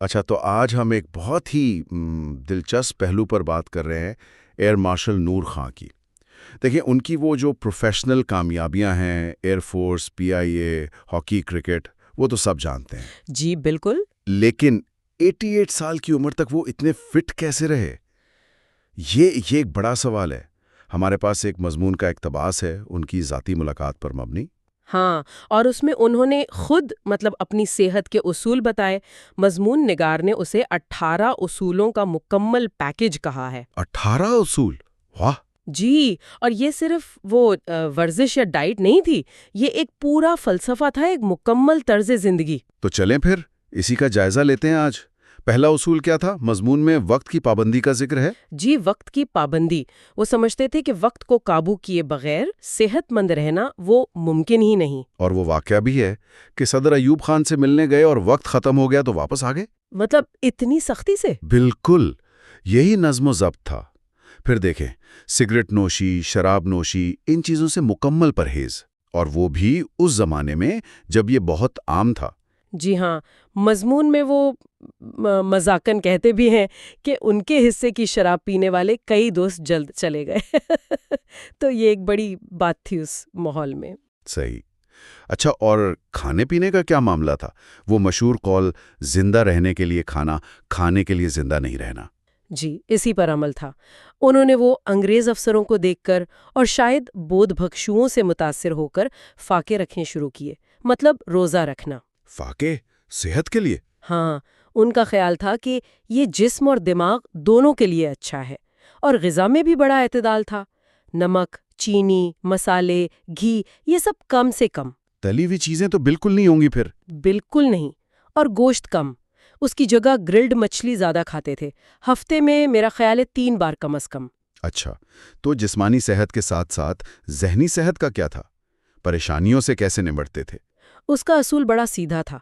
اچھا، تو آج ہم ایک بہت ہی دلچسپ پہلو پر بات کر رہے ہیں، ایئر مارشل نور خان کی۔ دیکھیں، ان کی وہ جو پروفیشنل کامیابیاں ہیں، ایئر فورس، پی آئی اے، ہاکی، کرکٹ، وہ تو سب جانتے ہیں۔ جی بالکل۔ لیکن 88 سال کی عمر تک وہ اتنے فٹ کیسے رہے؟ یہ ایک بڑا سوال ہے۔ ہمارے پاس ایک مضمون کا اقتباس ہے ان کی ذاتی ملاقات پر مبنی۔ ہاں، اور اس میں انہوں نے خود اپنی صحت کے اصول بتائے۔ مضمون نگار نے اسے 18 اصولوں کا مکمل پیکج کہا ہے۔ 18 اصول! واہ! جی، اور یہ صرف وہ ورزش یا ڈائٹ نہیں تھی، یہ ایک پورا فلسفہ تھا، ایک مکمل طرز زندگی۔ تو چلیں پھر اسی کا جائزہ لیتے ہیں آج۔ پہلا اصول کیا تھا؟ مضمون میں وقت کی پابندی کا ذکر ہے۔ جی، وقت کی پابندی۔ وہ سمجھتے تھے کہ وقت کو قابو کیے بغیر صحت مند رہنا وہ ممکن ہی نہیں۔ اور وہ واقعہ بھی ہے کہ صدر ایوب خان سے ملنے گئے اور وقت ختم ہو گیا تو واپس آ گئے۔ اتنی سختی سے؟ بالکل، یہی نظم و ضبط تھا۔ پھر دیکھیں، سگریٹ نوشی، شراب نوشی، ان چیزوں سے مکمل پرہیز، اور وہ بھی اس زمانے میں جب یہ بہت عام تھا۔ جی ہاں، مضمون میں وہ مذاقن کہتے بھی ہیں کہ ان کے حصے کی شراب پینے والے کئی دوست جلد چلے گئے۔ تو یہ ایک بڑی بات تھی اس ماحول میں۔ صحیح۔ اچھا، اور کھانے پینے کا کیا معاملہ تھا؟ وہ مشہور قول، زندہ رہنے کے لیے کھانا، کھانے کے لیے زندہ نہیں رہنا۔ جی، اسی پر عمل تھا۔ انہوں نے وہ انگریز افسروں کو دیکھ کر اور شاید بودھ بھکشوؤں سے متاثر ہو کر فاقے رکھنے شروع کیے، روزہ رکھنا۔ فاقے؟ صحت کے لیے؟ ہاں، ان کا خیال تھا کہ یہ جسم اور دماغ دونوں کے لیے اچھا ہے، اور غذا میں بھی بڑا اعتدال تھا۔ نمک، چینی، مسالے، گھی، یہ سب کم سے کم۔ تلی ہوئی چیزیں تو بالکل نہیں ہوں گی پھر؟ بالکل نہیں، اور گوشت کم۔ اس کی جگہ گرلڈ مچھلی زیادہ کھاتے تھے، ہفتے میں میرا خیال ہے 3 بار کم از کم۔ اچھا، تو جسمانی صحت کے ساتھ ساتھ ذہنی صحت کا کیا تھا؟ پریشانیوں سے کیسے نمٹتے تھے؟ اس کا اصول بڑا سیدھا تھا۔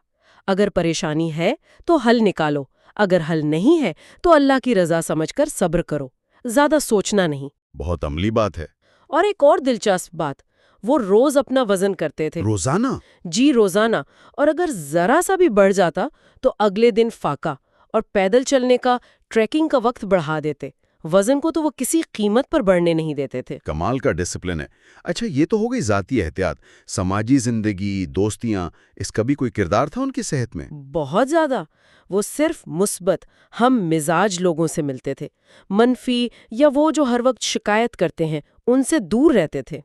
اگر پریشانی ہے تو حل نکالو، اگر حل نہیں ہے تو اللہ کی رضا سمجھ کر صبر کرو، زیادہ سوچنا نہیں۔ بہت عملی بات ہے۔ اور ایک اور دلچسپ بات، وہ روز اپنا وزن کرتے تھے۔ روزانہ؟ جی، روزانہ، اور اگر ذرا سا بھی بڑھ جاتا تو اگلے دن فاقہ، اور پیدل چلنے کا، ٹریکنگ کا وقت بڑھا دیتے۔ وزن کو تو وہ کسی قیمت پر بڑھنے نہیں دیتے تھے۔ کمال کا ڈسپلن ہے۔ اچھا، یہ تو ہو گئی ذاتی احتیاط۔ سماجی زندگی، دوستیاں، اس کا بھی کوئی کردار تھا ان کی صحت میں؟ بہت زیادہ۔ وہ صرف مثبت، ہم مزاج لوگوں سے ملتے تھے، منفی یا وہ جو ہر وقت شکایت کرتے ہیں ان سے دور رہتے تھے۔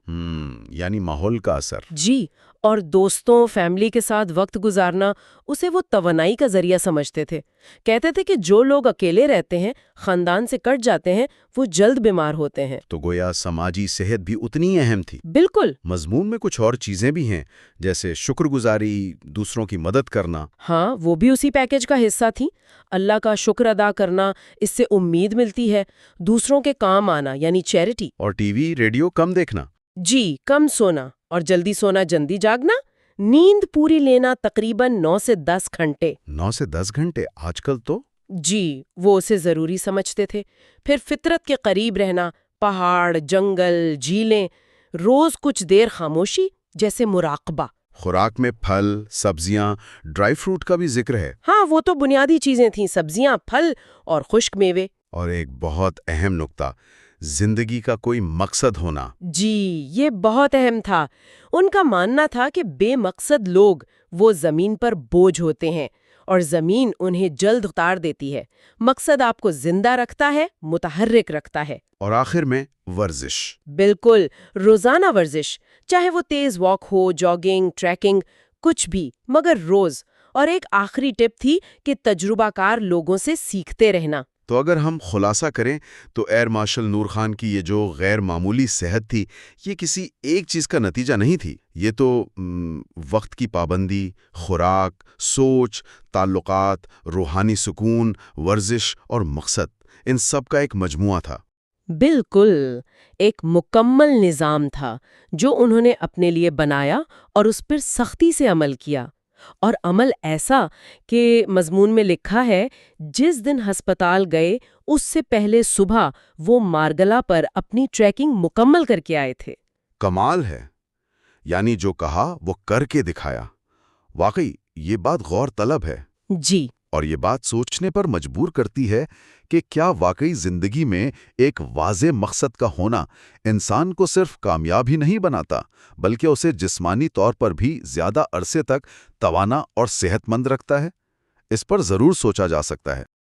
یعنی ماحول کا اثر۔ جی، اور دوستوں، فیملی کے ساتھ وقت گزارنا اسے وہ توانائی کا ذریعہ سمجھتے تھے۔ کہتے تھے کہ جو لوگ اکیلے رہتے ہیں، خاندان سے کٹ جاتے ہیں، وہ جلد بیمار ہوتے ہیں۔ تو گویا سماجی صحت بھی اتنی اہم تھی۔ بالکل۔ مضمون میں کچھ اور چیزیں بھی ہیں، جیسے شکر گزاری، دوسروں کی مدد کرنا۔ ہاں، وہ بھی اسی پیکج کا حصہ تھی۔ اللہ کا شکر ادا کرنا، اس سے امید ملتی ہے، دوسروں کے کام آنا یعنی چیریٹی۔ اور ٹی وی، ریڈیو کم دیکھنا۔ جی، کم سونا، اور جلدی سونا جلدی جاگنا، نیند پوری لینا، تقریباً 9 سے 10 گھنٹے۔ 9 سے 10 گھنٹے؟ آج کل تو جی، وہ اسے ضروری سمجھتے تھے۔ پھر فطرت کے قریب رہنا، پہاڑ، جنگل، جھیلیں، روز کچھ دیر خاموشی، جیسے مراقبہ۔ خوراک میں پھل، سبزیاں، ڈرائی فروٹ کا بھی ذکر ہے۔ ہاں، وہ تو بنیادی چیزیں تھیں، سبزیاں، پھل اور خشک میوے۔ اور ایک بہت اہم نقطہ، زندگی کا کوئی مقصد ہونا۔ جی، یہ بہت اہم تھا۔ ان کا ماننا تھا کہ بے مقصد لوگ وہ زمین پر بوجھ ہوتے ہیں، اور زمین انہیں جلد اتار دیتی ہے۔ مقصد آپ کو زندہ رکھتا ہے، متحرک رکھتا ہے۔ اور آخر میں ورزش۔ بالکل، روزانہ ورزش، چاہے وہ تیز واک ہو، جاگنگ، ٹریکنگ، کچھ بھی، مگر روز۔ اور ایک آخری ٹپ تھی کہ تجربہ کار لوگوں سے سیکھتے رہنا۔ تو اگر ہم خلاصہ کریں تو ایئر مارشل نور خان کی یہ جو غیر معمولی صحت تھی، یہ کسی ایک چیز کا نتیجہ نہیں تھی۔ یہ تو وقت کی پابندی، خوراک، سوچ، تعلقات، روحانی سکون، ورزش اور مقصد، ان سب کا ایک مجموعہ تھا۔ بالکل، ایک مکمل نظام تھا جو انہوں نے اپنے لیے بنایا اور اس پر سختی سے عمل کیا، اور عمل ایسا کہ مضمون میں لکھا ہے جس دن ہسپتال گئے اس سے پہلے صبح وہ مارگلا پر اپنی ٹریکنگ مکمل کر کے آئے تھے۔ کمال ہے، یعنی جو کہا وہ کر کے دکھایا۔ واقعی یہ بات غور طلب ہے۔ جی، اور یہ بات سوچنے پر مجبور کرتی ہے کہ کیا واقعی زندگی میں ایک واضح مقصد کا ہونا انسان کو صرف کامیاب ہی نہیں بناتا، بلکہ اسے جسمانی طور پر بھی زیادہ عرصے تک توانا اور صحت مند رکھتا ہے؟ اس پر ضرور سوچا جا سکتا ہے۔